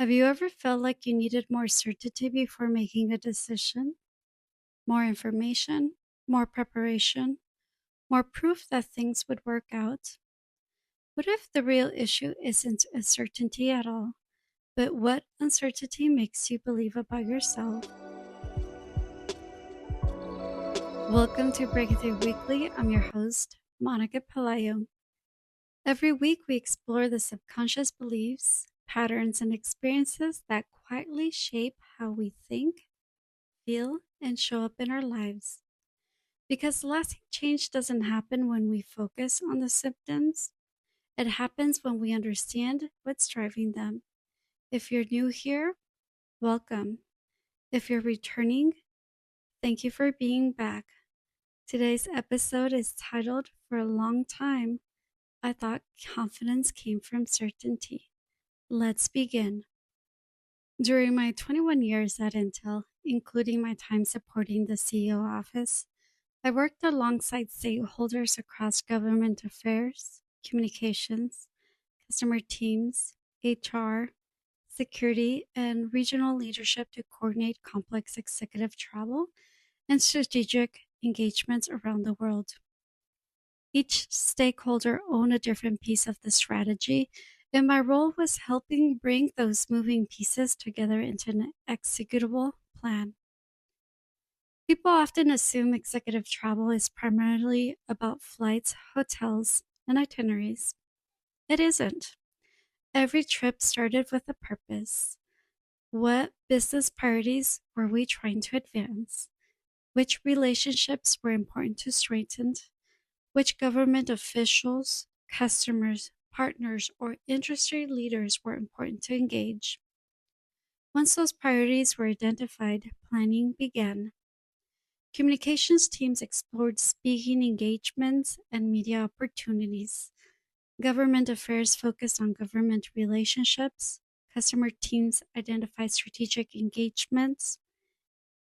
Have you ever felt like you needed more certainty before making a decision? More information? More preparation? More proof that things would work out? What if the real issue isn't uncertainty at all, but what uncertainty makes you believe about yourself? Welcome to Breakthrough Weekly. I'm your host, Monica Pelayo. Every week, we explore the subconscious beliefs, patterns, and experiences that quietly shape how we think, feel, and show up in our lives. Because lasting change doesn't happen when we focus on the symptoms, it happens when we understand what's driving them. If you're new here, welcome. If you're returning, thank you for being back. Today's episode is titled For a Long Time, I Thought Confidence Came from Certainty. Let's begin. During my 21 years at Intel, including my time supporting the CEO office, I worked alongside stakeholders across government affairs, communications, customer teams, HR, security, and regional leadership to coordinate complex executive travel and strategic engagements around the world. Each stakeholder owned a different piece of the strategy, and my role was helping bring those moving pieces together into an executable plan. People often assume executive travel is primarily about flights, hotels, and itineraries. It isn't. Every trip started with a purpose. What business priorities were we trying to advance? Which relationships were important to strengthen? Which government officials, customers, partners, or industry leaders were important to engage? Once those priorities were identified, planning began. Communications teams explored speaking engagements and media opportunities. Government affairs focused on government relationships. Customer teams identified strategic engagements.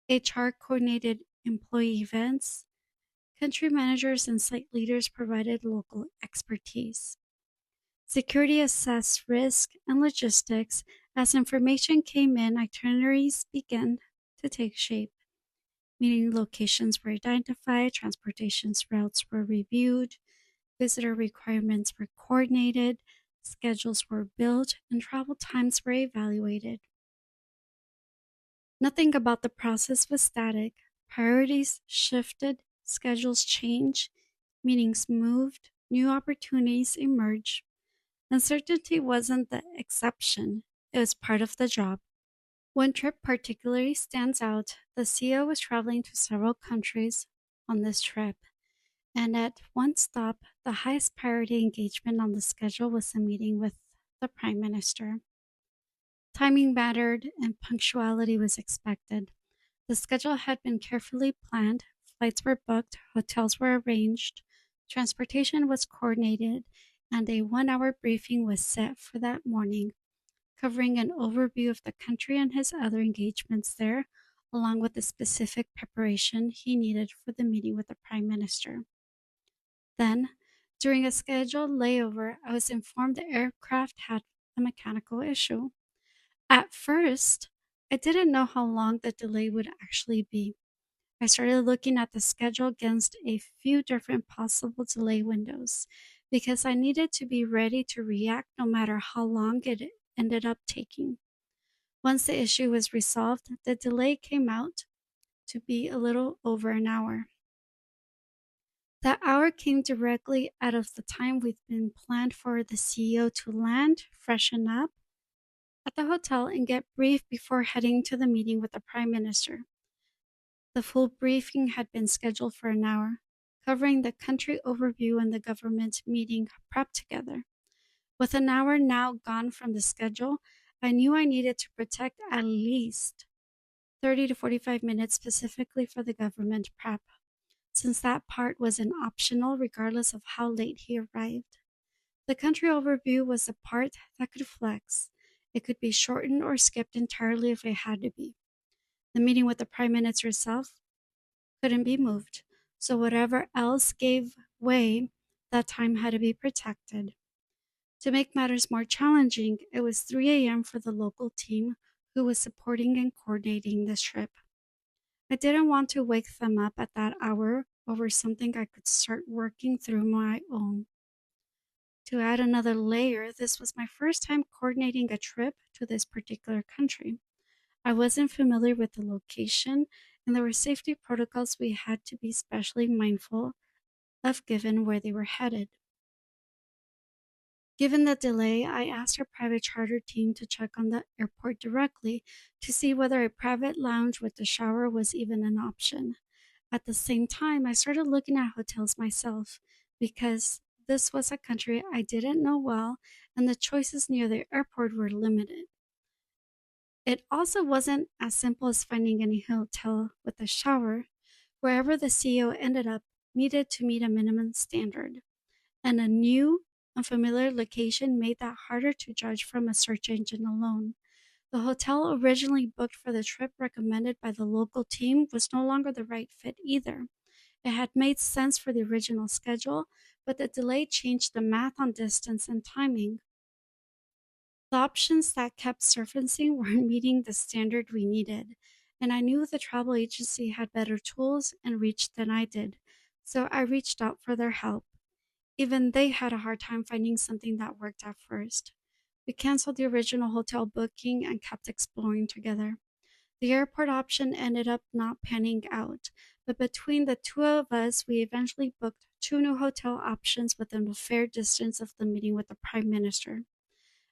HR coordinated employee events. Country managers and site leaders provided local expertise. Security assessed risk and logistics. As information came in, itineraries began to take shape. Meeting locations were identified, transportation routes were reviewed, visitor requirements were coordinated, schedules were built, and travel times were evaluated. Nothing about the process was static. Priorities shifted, schedules changed, meetings moved, new opportunities emerged. Uncertainty wasn't the exception, it was part of the job. One trip particularly stands out. The CEO was traveling to several countries on this trip, and at one stop, the highest priority engagement on the schedule was a meeting with the Prime Minister. Timing mattered, and punctuality was expected. The schedule had been carefully planned, flights were booked, hotels were arranged, transportation was coordinated, and a 1 hour briefing was set for that morning, covering an overview of the country and his other engagements there, along with the specific preparation he needed for the meeting with the Prime Minister. Then, during a scheduled layover, I was informed the aircraft had a mechanical issue. At first, I didn't know how long the delay would actually be. I started looking at the schedule against a few different possible delay windows because I needed to be ready to react no matter how long it ended up taking. Once the issue was resolved, the delay came out to be a little over an hour. That hour came directly out of the time we'd been planned for the CEO to land, freshen up at the hotel, and get briefed before heading to the meeting with the Prime Minister. The full briefing had been scheduled for an hour, covering the country overview and the government meeting prep together. With an hour now gone from the schedule, I knew I needed to protect at least 30 to 45 minutes specifically for the government prep, since that part was an optional regardless of how late he arrived. The country overview was the part that could flex. It could be shortened or skipped entirely if it had to be. The meeting with the Prime Minister itself couldn't be moved, so whatever else gave way, that time had to be protected. To make matters more challenging, it was 3 a.m. for the local team who was supporting and coordinating this trip. I didn't want to wake them up at that hour over something I could start working through my own. To add another layer, this was my first time coordinating a trip to this particular country. I wasn't familiar with the location, and there were safety protocols we had to be especially mindful of given where they were headed. Given the delay, I asked our private charter team to check on the airport directly to see whether a private lounge with a shower was even an option. At the same time, I started looking at hotels myself because this was a country I didn't know well and the choices near the airport were limited. It also wasn't as simple as finding any hotel with a shower. Wherever the CEO ended up needed to meet a minimum standard, and a new, unfamiliar location made that harder to judge from a search engine alone. The hotel originally booked for the trip recommended by the local team was no longer the right fit either. It had made sense for the original schedule, but the delay changed the math on distance and timing. The options that kept surfacing weren't meeting the standard we needed, and I knew the travel agency had better tools and reach than I did, so I reached out for their help. Even they had a hard time finding something that worked at first. We canceled the original hotel booking and kept exploring together. The airport option ended up not panning out, but between the two of us, we eventually booked two new hotel options within a fair distance of the meeting with the Prime Minister.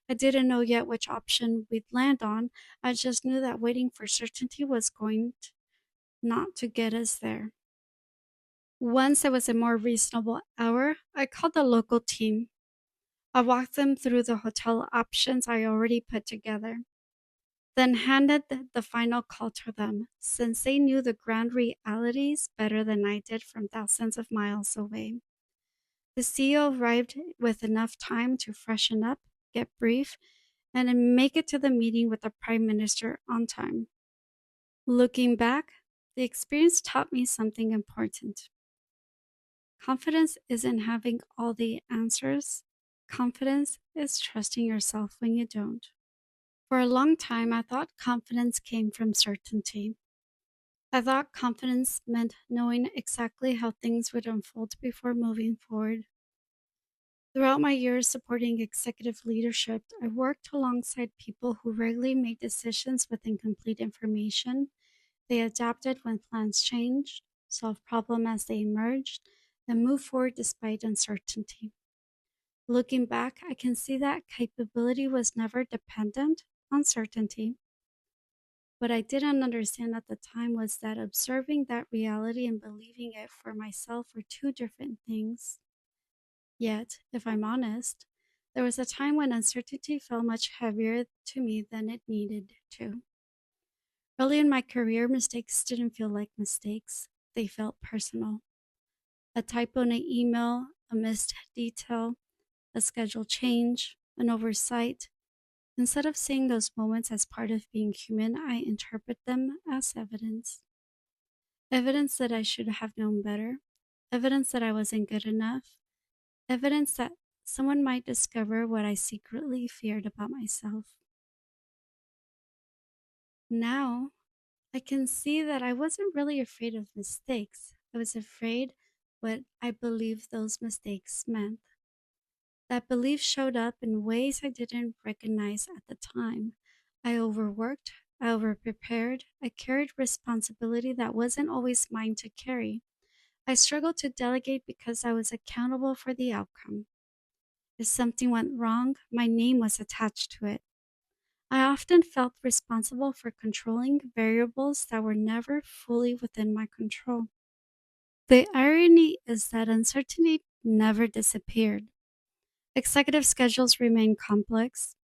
I didn't know yet which option we'd land on. I just knew that waiting for certainty was going not to get us there. Once it was a more reasonable hour, I called the local team. I walked them through the hotel options I already put together, then handed the final call to them, since they knew the ground realities better than I did from thousands of miles away. The CEO arrived with enough time to freshen up, get brief, and then make it to the meeting with the Prime Minister on time. Looking back, the experience taught me something important. Confidence isn't having all the answers. Confidence is trusting yourself when you don't. For a long time, I thought confidence came from certainty. I thought confidence meant knowing exactly how things would unfold before moving forward. Throughout my years supporting executive leadership, I worked alongside people who regularly made decisions with incomplete information. They adapted when plans changed, solved problems as they emerged, and moved forward despite uncertainty. Looking back, I can see that capability was never dependent on certainty. What I didn't understand at the time was that observing that reality and believing it for myself were two different things. Yet, if I'm honest, there was a time when uncertainty felt much heavier to me than it needed to. Early in my career, mistakes didn't feel like mistakes, they felt personal. A typo in an email, a missed detail, a schedule change, an oversight. Instead of seeing those moments as part of being human, I interpret them as evidence. Evidence that I should have known better, evidence that I wasn't good enough, evidence that someone might discover what I secretly feared about myself. Now, I can see that I wasn't really afraid of mistakes. I was afraid what I believed those mistakes meant. That belief showed up in ways I didn't recognize at the time. I overworked, I overprepared, I carried responsibility that wasn't always mine to carry. I struggled to delegate because I was accountable for the outcome. If something went wrong, my name was attached to it. I often felt responsible for controlling variables that were never fully within my control. The irony is that uncertainty never disappeared. Executive schedules remained complex,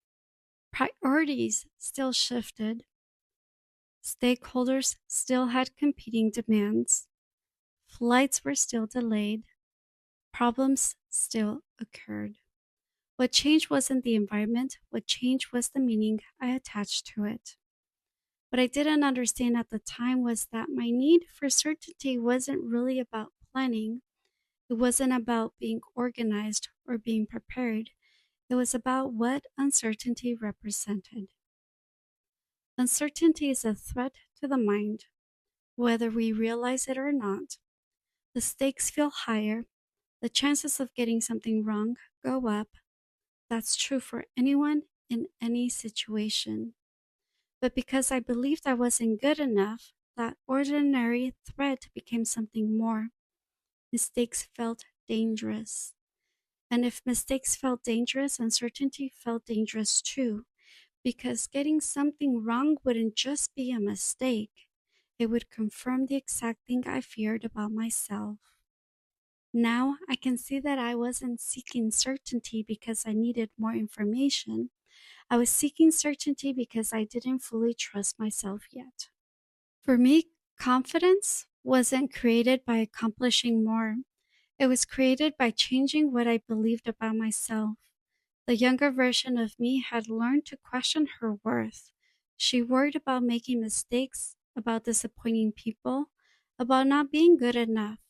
priorities still shifted, stakeholders still had competing demands, flights were still delayed, problems still occurred. What changed wasn't the environment, what changed was the meaning I attached to it. What I didn't understand at the time was that my need for certainty wasn't really about planning. It wasn't about being organized or being prepared. It was about what uncertainty represented. Uncertainty is a threat to the mind, whether we realize it or not. The stakes feel higher, the chances of getting something wrong go up. That's true for anyone in any situation. But because I believed I wasn't good enough, that ordinary threat became something more. Mistakes felt dangerous. And if mistakes felt dangerous, uncertainty felt dangerous too, because getting something wrong wouldn't just be a mistake, it would confirm the exact thing I feared about myself. Now I can see that I wasn't seeking certainty because I needed more information. I was seeking certainty because I didn't fully trust myself yet. For me, confidence wasn't created by accomplishing more. It was created by changing what I believed about myself. The younger version of me had learned to question her worth. She worried about making mistakes, about disappointing people, about not being good enough.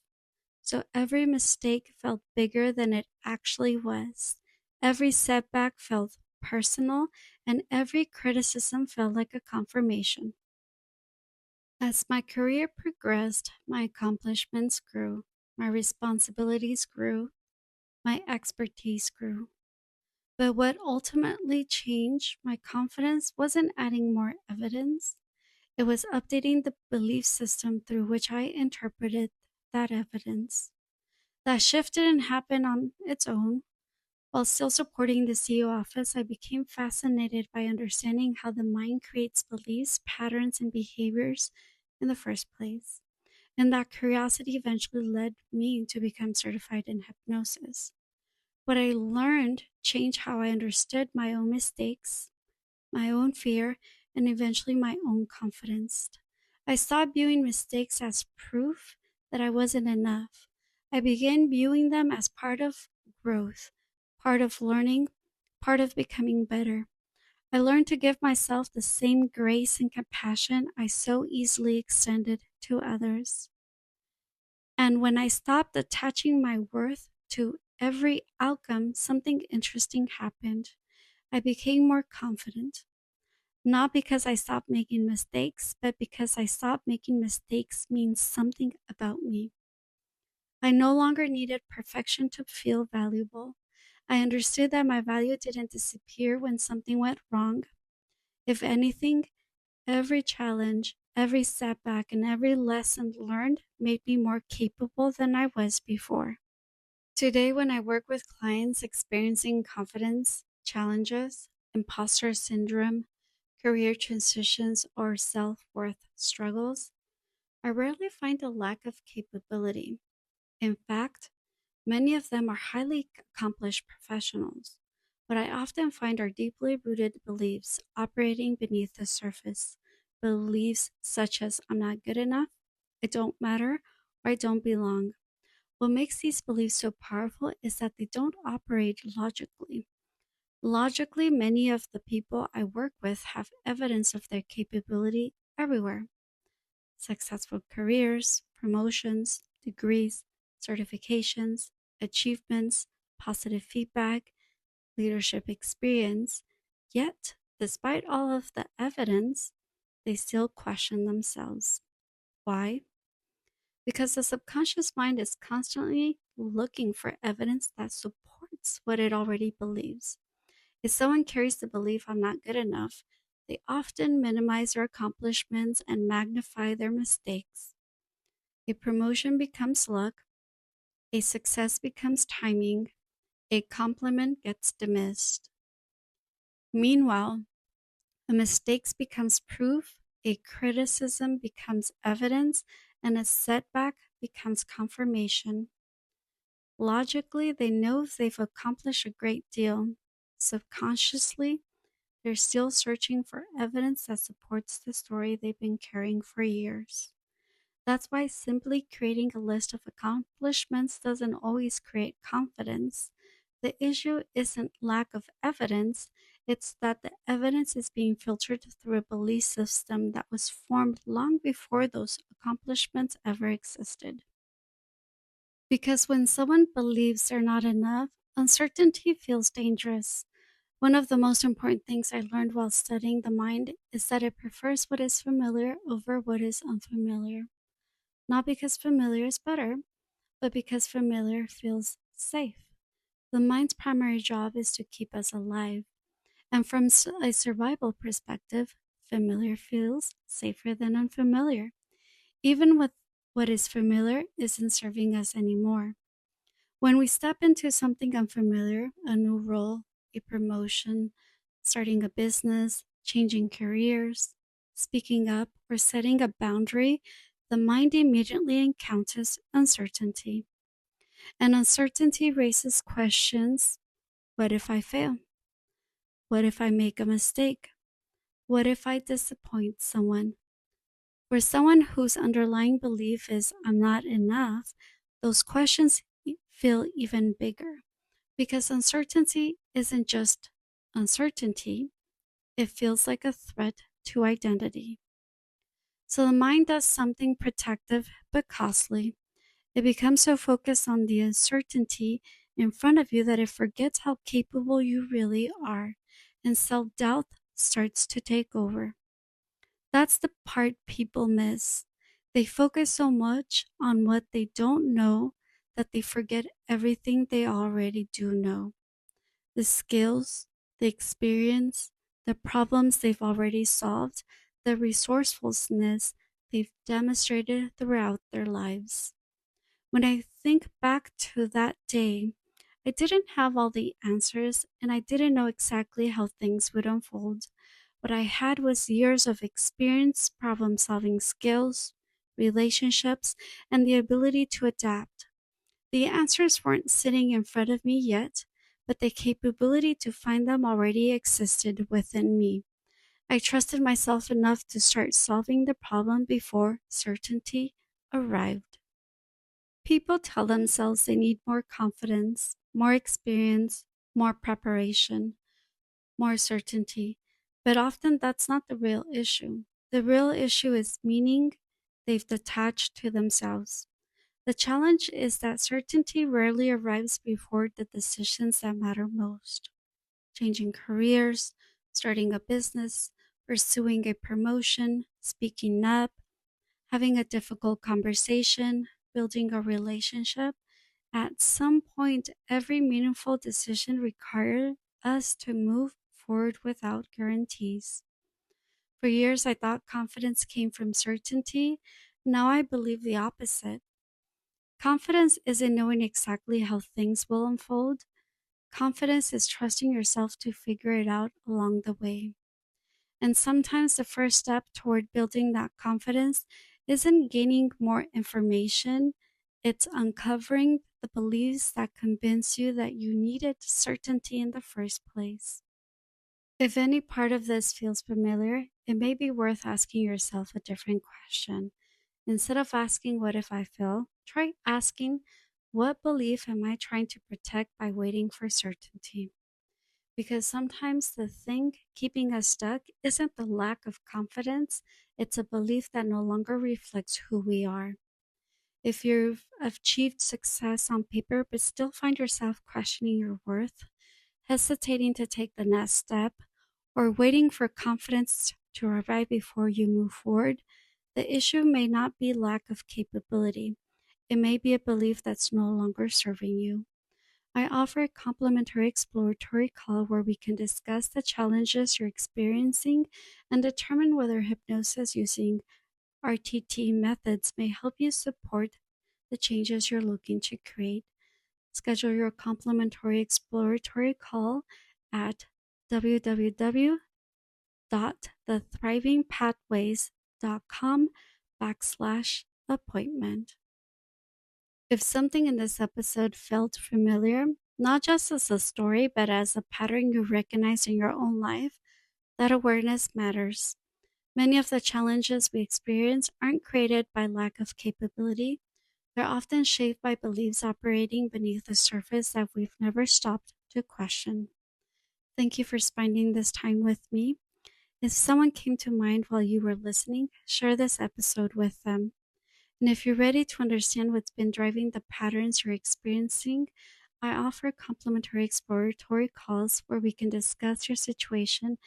So every mistake felt bigger than it actually was. Every setback felt personal, and every criticism felt like a confirmation. As my career progressed, my accomplishments grew, my responsibilities grew, my expertise grew. But what ultimately changed my confidence wasn't adding more evidence, it was updating the belief system through which I interpreted that evidence. That shift didn't happen on its own. While still supporting the CEO office, I became fascinated by understanding how the mind creates beliefs, patterns, and behaviors in the first place. And that curiosity eventually led me to become certified in hypnosis. What I learned changed how I understood my own mistakes, my own fear, and eventually my own confidence. I stopped viewing mistakes as proof that I wasn't enough. I began viewing them as part of growth, part of learning, part of becoming better. I learned to give myself the same grace and compassion I so easily extended to others. And when I stopped attaching my worth to every outcome, something interesting happened. I became more confident. Not because I stopped making mistakes, but because I stopped making mistakes means something about me. I no longer needed perfection to feel valuable. I understood that my value didn't disappear when something went wrong. If anything, every challenge, every setback, and every lesson learned made me more capable than I was before. Today, when I work with clients experiencing confidence challenges, imposter syndrome, career transitions, or self worth struggles, I rarely find a lack of capability. In fact, many of them are highly accomplished professionals. What I often find are deeply rooted beliefs operating beneath the surface. Beliefs such as I'm not good enough, I don't matter, or I don't belong. What makes these beliefs so powerful is that they don't operate logically. Logically, many of the people I work with have evidence of their capability everywhere: successful careers, promotions, degrees, certifications, achievements, positive feedback, leadership experience. Yet, despite all of the evidence, they still question themselves. Why? Because the subconscious mind is constantly looking for evidence that supports what it already believes. If someone carries the belief I'm not good enough, they often minimize their accomplishments and magnify their mistakes. A promotion becomes luck, a success becomes timing, a compliment gets dismissed. Meanwhile, a mistake becomes proof, a criticism becomes evidence, and a setback becomes confirmation. Logically, they know they've accomplished a great deal. Subconsciously, they're still searching for evidence that supports the story they've been carrying for years. That's why simply creating a list of accomplishments doesn't always create confidence. The issue isn't lack of evidence, it's that the evidence is being filtered through a belief system that was formed long before those accomplishments ever existed. Because when someone believes they're not enough, Uncertainty feels dangerous. One of the most important things I learned while studying the mind is that it prefers what is familiar over what is unfamiliar. Not because familiar is better, but because familiar feels safe. The mind's primary job is to keep us alive. And from a survival perspective, familiar feels safer than unfamiliar, even with what is familiar isn't serving us anymore. When we step into something unfamiliar, a new role, a promotion, starting a business, changing careers, speaking up, or setting a boundary, the mind immediately encounters uncertainty. And uncertainty raises questions. What if I fail? What if I make a mistake? What if I disappoint someone? For someone whose underlying belief is I'm not enough, those questions feel even bigger because uncertainty isn't just uncertainty, it feels like a threat to identity. So the mind does something protective but costly. It becomes so focused on the uncertainty in front of you that it forgets how capable you really are, and self doubt starts to take over. That's the part people miss. They focus so much on what they don't know that they forget everything they already do know: the skills, the experience, the problems they've already solved, the resourcefulness they've demonstrated throughout their lives. When I think back to that day, I didn't have all the answers and I didn't know exactly how things would unfold. What I had was years of experience, problem solving skills, relationships, and the ability to adapt. The answers weren't sitting in front of me yet, but the capability to find them already existed within me. I trusted myself enough to start solving the problem before certainty arrived. People tell themselves they need more confidence, more experience, more preparation, more certainty, but often that's not the real issue. The real issue is meaning they've detached to themselves. The challenge is that certainty rarely arrives before the decisions that matter most: changing careers, starting a business, pursuing a promotion, speaking up, having a difficult conversation, building a relationship. At some point, every meaningful decision required us to move forward without guarantees. For years, I thought confidence came from certainty. Now I believe the opposite. Confidence isn't knowing exactly how things will unfold. Confidence is trusting yourself to figure it out along the way. And sometimes the first step toward building that confidence isn't gaining more information, it's uncovering the beliefs that convince you that you needed certainty in the first place. If any part of this feels familiar, it may be worth asking yourself a different question. Instead of asking, what if I fail? Try asking, what belief am I trying to protect by waiting for certainty? Because sometimes the thing keeping us stuck isn't the lack of confidence, it's a belief that no longer reflects who we are. If you've achieved success on paper but still find yourself questioning your worth, hesitating to take the next step, or waiting for confidence to arrive before you move forward, the issue may not be lack of capability. It may be a belief that's no longer serving you. I offer a complimentary exploratory call where we can discuss the challenges you're experiencing and determine whether hypnosis using RTT methods may help you support the changes you're looking to create. Schedule your complimentary exploratory call at www.thethrivingpathways.com/appointment. If something in this episode felt familiar, not just as a story, but as a pattern you recognize in your own life, that awareness matters. Many of the challenges we experience aren't created by lack of capability. They're often shaped by beliefs operating beneath the surface that we've never stopped to question. Thank you for spending this time with me. If someone came to mind while you were listening, share this episode with them. And if you're ready to understand what's been driving the patterns you're experiencing, I offer complimentary exploratory calls where we can discuss your situation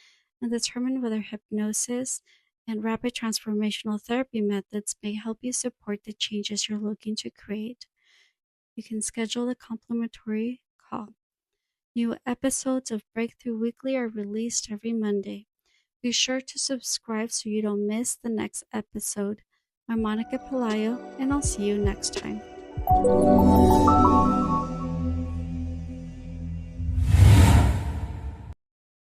and determine whether hypnosis and rapid transformational therapy methods may help you support the changes you're looking to create. You can schedule a complimentary call. New episodes of Breakthrough Weekly are released every Monday. Be sure to subscribe so you don't miss the next episode. I'm Monica Pelayo, and I'll see you next time.